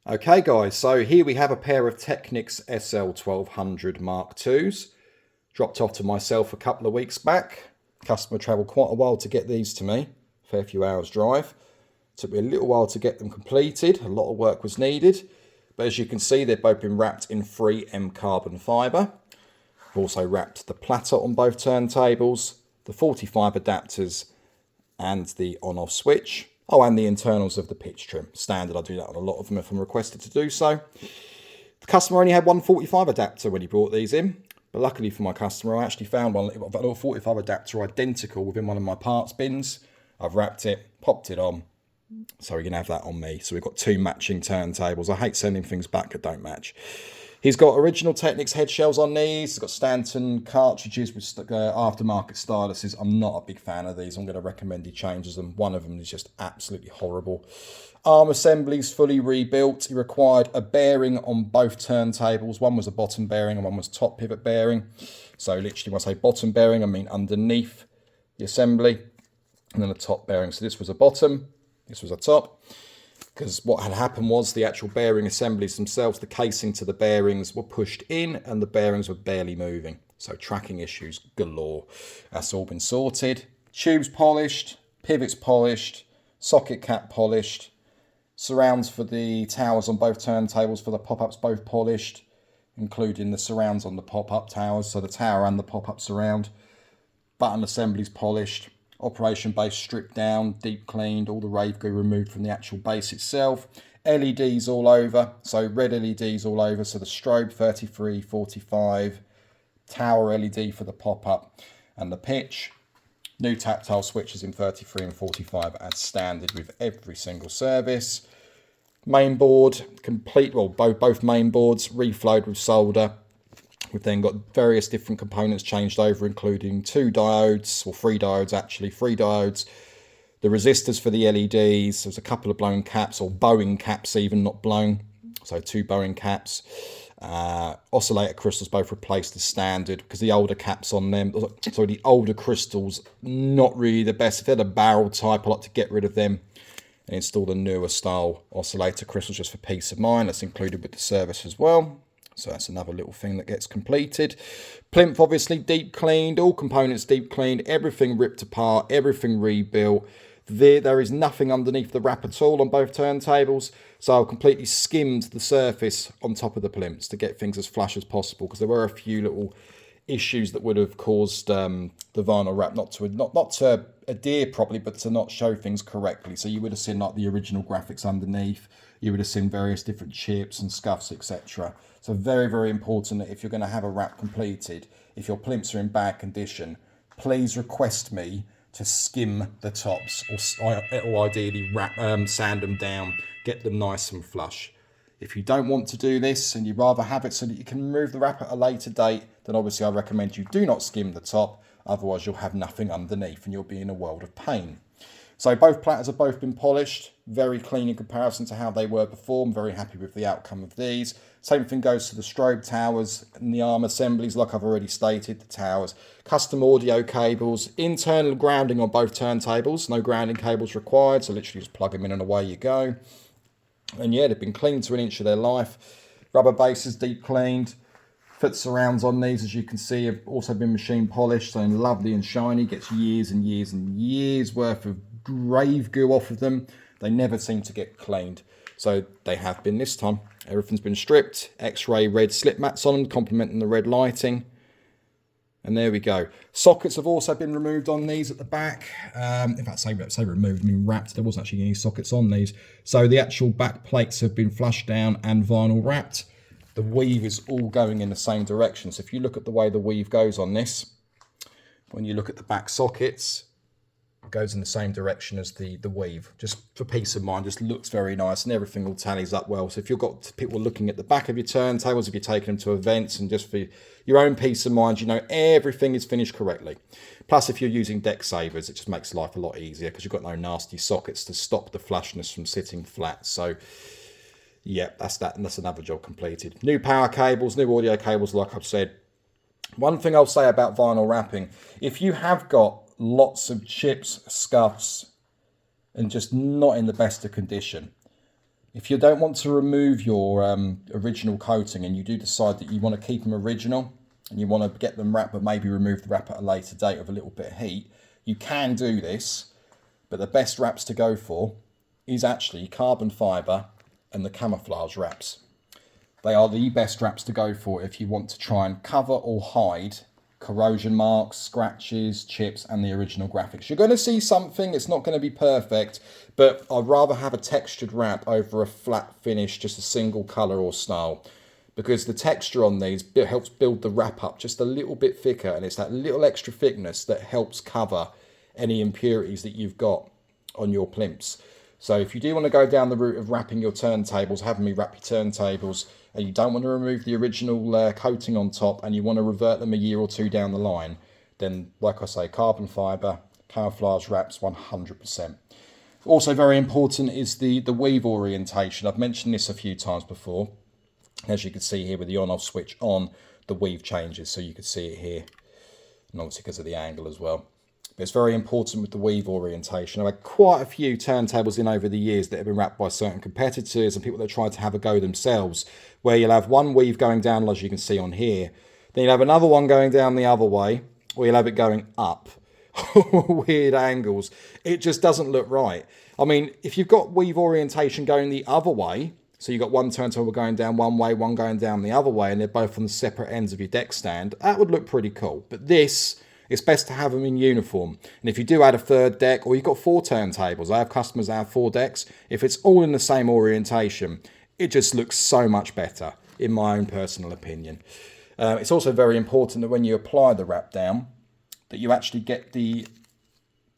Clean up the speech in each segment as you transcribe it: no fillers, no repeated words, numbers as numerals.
Okay guys, so here we have a pair of Technics SL-1200 MK2s. Dropped off to myself a couple of weeks back. Customer travelled quite a while to get these to me. Fair few hours drive. Took me a little while to get them completed. A lot of work was needed. But as you can see, they've both been wrapped in 3M carbon fibre. I've also wrapped the platter on both turntables, the 45 adapters and the on-off switch. Oh, and the internals of the pitch trim. Standard, I do that on a lot of them if I'm requested to do so. The customer only had one 45 adapter when he brought these in. But luckily for my customer, I actually found one, a little 45 adapter identical within one of my parts bins. I've wrapped it, popped it on. So we can have that on me. So we've got two matching turntables. I hate sending things back that don't match. He's got original Technics head shells on these. He's got Stanton cartridges with aftermarket styluses. I'm not a big fan of these. I'm going to recommend he changes them. One of them is just absolutely horrible. Arm assemblies fully rebuilt. He required a bearing on both turntables. One was a bottom bearing and one was top pivot bearing. So literally when I say bottom bearing, I mean underneath the assembly. And then a top bearing. So this was a bottom. This was a top. Because what had happened was the actual bearing assemblies themselves, the casing to the bearings were pushed in and the bearings were barely moving. So tracking issues galore. That's all been sorted. Tubes polished, pivots polished, socket cap polished, surrounds for the towers on both turntables for the pop-ups both polished, including the surrounds on the pop-up towers, so the tower and the pop-up surround. Button assemblies polished. Operation base stripped down, deep cleaned, all the rave goo removed from the actual base itself. LEDs all over, so red LEDs all over, so the strobe 33, 45, tower LED for the pop-up and the pitch. New tactile switches in 33 and 45 as standard with every single service. Main board, complete, well both main boards reflowed with solder. We've then got various different components changed over, including two diodes, or three diodes actually, three diodes. The resistors for the LEDs, there's a couple of blown caps, or bowing caps even, not blown. So two bowing caps. Oscillator crystals both replaced as standard, because the older caps on them, sorry, the older crystals, not really the best. If they're the barrel type, I like to get rid of them and install the newer style oscillator crystals just for peace of mind. That's included with the service as well. So that's another little thing that gets completed. Plinth obviously deep cleaned, all components deep cleaned, everything ripped apart, everything rebuilt. There is nothing underneath the wrap at all on both turntables. So I completely skimmed the surface on top of the plinths to get things as flush as possible, because there were a few little issues that would have caused the vinyl wrap not to adhere properly, but to not show things correctly. So you would have seen like the original graphics underneath. You would have seen various different chips and scuffs, etc. So very, very important that if you're going to have a wrap completed, if your plinths are in bad condition, please request me to skim the tops, or ideally sand them down, get them nice and flush. If you don't want to do this and you'd rather have it so that you can remove the wrap at a later date, then obviously I recommend you do not skim the top, otherwise you'll have nothing underneath and you'll be in a world of pain. So both platters have both been polished, very clean in comparison to how they were before. I'm very happy with the outcome of these. Same thing goes to the strobe towers and the arm assemblies, like I've already stated, the towers. Custom audio cables, internal grounding on both turntables, no grounding cables required, so literally just plug them in and away you go. And yeah, they've been cleaned to an inch of their life. Rubber bases deep cleaned. Foot surrounds on these, as you can see, have also been machine polished, so lovely and shiny. Gets years and years and years worth of rave goo off of them. They never seem to get cleaned, so they have been this time. Everything's been stripped. X-ray red slip mats on them, complementing the red lighting. And there we go. Sockets have also been removed on these at the back. In fact, say removed, I mean wrapped. There wasn't actually any sockets on these. So the actual back plates have been flushed down and vinyl wrapped. The weave is all going in the same direction. So if you look at the way the weave goes on this, when you look at the back sockets, it goes in the same direction as the weave. Just for peace of mind, just looks very nice and everything all tallies up well. So if you've got people looking at the back of your turntables, if you're taking them to events, and just for your own peace of mind, you know everything is finished correctly. Plus, if you're using deck savers, it just makes life a lot easier because you've got no nasty sockets to stop the flushness from sitting flat. So yeah, that's that, and that's another job completed. New power cables, new audio cables, like I've said. One thing I'll say about vinyl wrapping, if you have got lots of chips, scuffs, and just not in the best of condition, If you don't want to remove your original coating and you do decide that you want to keep them original and you want to get them wrapped but maybe remove the wrap at a later date with a little bit of heat, you can do this. But the best wraps to go for is actually carbon fibre and the camouflage wraps. They are the best wraps to go for if you want to try and cover or hide corrosion marks, scratches, chips, and the original graphics. You're going to see something, it's not going to be perfect, but I'd rather have a textured wrap over a flat finish, just a single colour or style, because the texture on these helps build the wrap up just a little bit thicker, and it's that little extra thickness that helps cover any impurities that you've got on your plimps. So if you do want to go down the route of wrapping your turntables, having me wrap your turntables, and you don't want to remove the original coating on top and you want to revert them a year or two down the line, then like I say, carbon fibre, camouflage wraps 100%. Also very important is the weave orientation. I've mentioned this a few times before. As you can see here with the on-off switch on, the weave changes, so you can see it here, and obviously because of the angle as well. But it's very important with the weave orientation. I've had quite a few turntables in over the years that have been wrapped by certain competitors and people that tried to have a go themselves, where you'll have one weave going down, as you can see on here, then you'll have another one going down the other way, or you'll have it going up. Weird angles. It just doesn't look right. I mean, if you've got weave orientation going the other way, so you've got one turntable going down one way, one going down the other way, and they're both on the separate ends of your deck stand, that would look pretty cool. But this, it's best to have them in uniform. And if you do add a third deck, or you've got 4 turntables, I have customers that have 4 decks, if it's all in the same orientation, it just looks so much better, in my own personal opinion. It's also very important that when you apply the wrap down, that you actually get the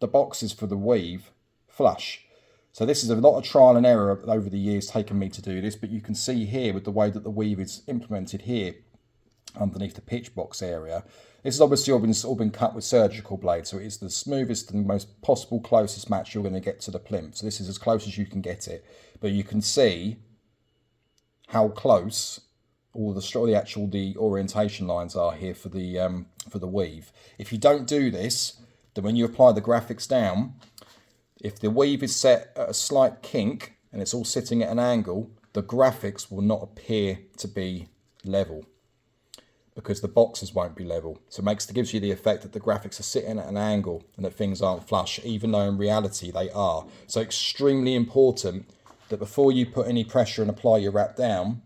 boxes for the weave flush. So this is a lot of trial and error over the years taken me to do this, but you can see here with the way that the weave is implemented here underneath the pitch box area. This is obviously all been cut with surgical blades, so it is the smoothest and most possible closest match you're going to get to the plinth. So this is as close as you can get it, but you can see how close all the orientation lines are here for the weave. If you don't do this, then when you apply the graphics down, if the weave is set at a slight kink and it's all sitting at an angle, the graphics will not appear to be level because the boxes won't be level. So it gives you the effect that the graphics are sitting at an angle and that things aren't flush, even though in reality they are. So extremely important that before you put any pressure and apply your wrap down,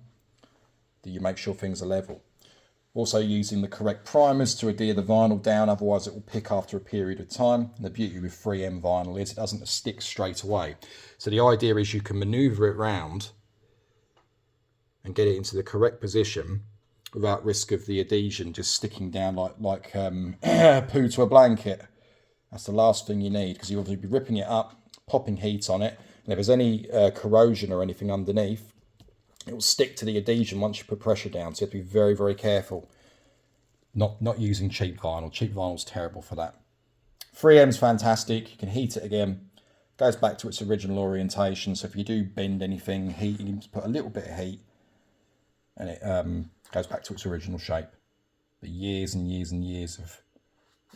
that you make sure things are level. Also using the correct primers to adhere the vinyl down, otherwise it will pick after a period of time. And the beauty with 3M vinyl is it doesn't stick straight away. So the idea is you can maneuver it round and get it into the correct position without risk of the adhesion just sticking down like poo to a blanket. That's the last thing you need, because you'll be ripping it up, popping heat on it, and if there's any corrosion or anything underneath, it will stick to the adhesion once you put pressure down. So you have to be very, very careful. Not using cheap vinyl. Cheap vinyl's terrible for that. 3M's fantastic. You can heat it again. Goes back to its original orientation. So if you do bend anything, heat, you can just put a little bit of heat, and it goes back to its original shape. But years and years and years of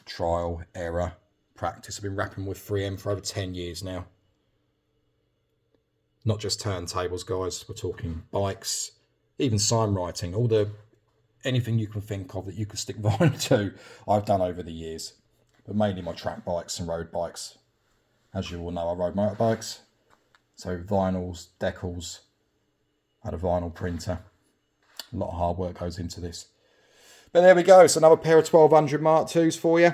trial, error, practice. I've been wrapping with 3M for over 10 years now. Not just turntables, guys. We're talking bikes, even sign writing, anything you can think of that you could stick vinyl to, I've done over the years. But mainly my track bikes and road bikes. As you all know, I rode motorbikes. So vinyls, decals, I had a vinyl printer. A lot of hard work goes into this. But there we go. So another pair of 1200 Mark IIs for you.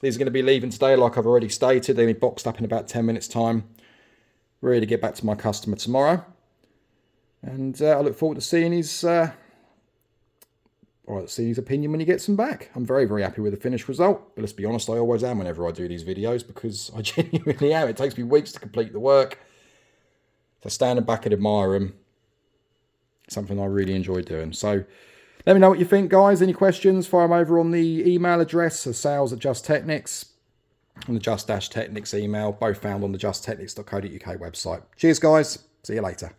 These are going to be leaving today, like I've already stated. They'll be boxed up in about 10 minutes time. Ready to get back to my customer tomorrow. And I look forward to seeing his opinion when he gets them back. I'm very, very happy with the finished result. But let's be honest, I always am whenever I do these videos, because I genuinely am. It takes me weeks to complete the work. So standing back and admire them, something I really enjoy doing. So let me know what you think, guys. Any questions, fire them over on the email address, sales@justtechnics, and the Just Technics email, both found on the justtechnics.co.uk website. Cheers, guys. See you later.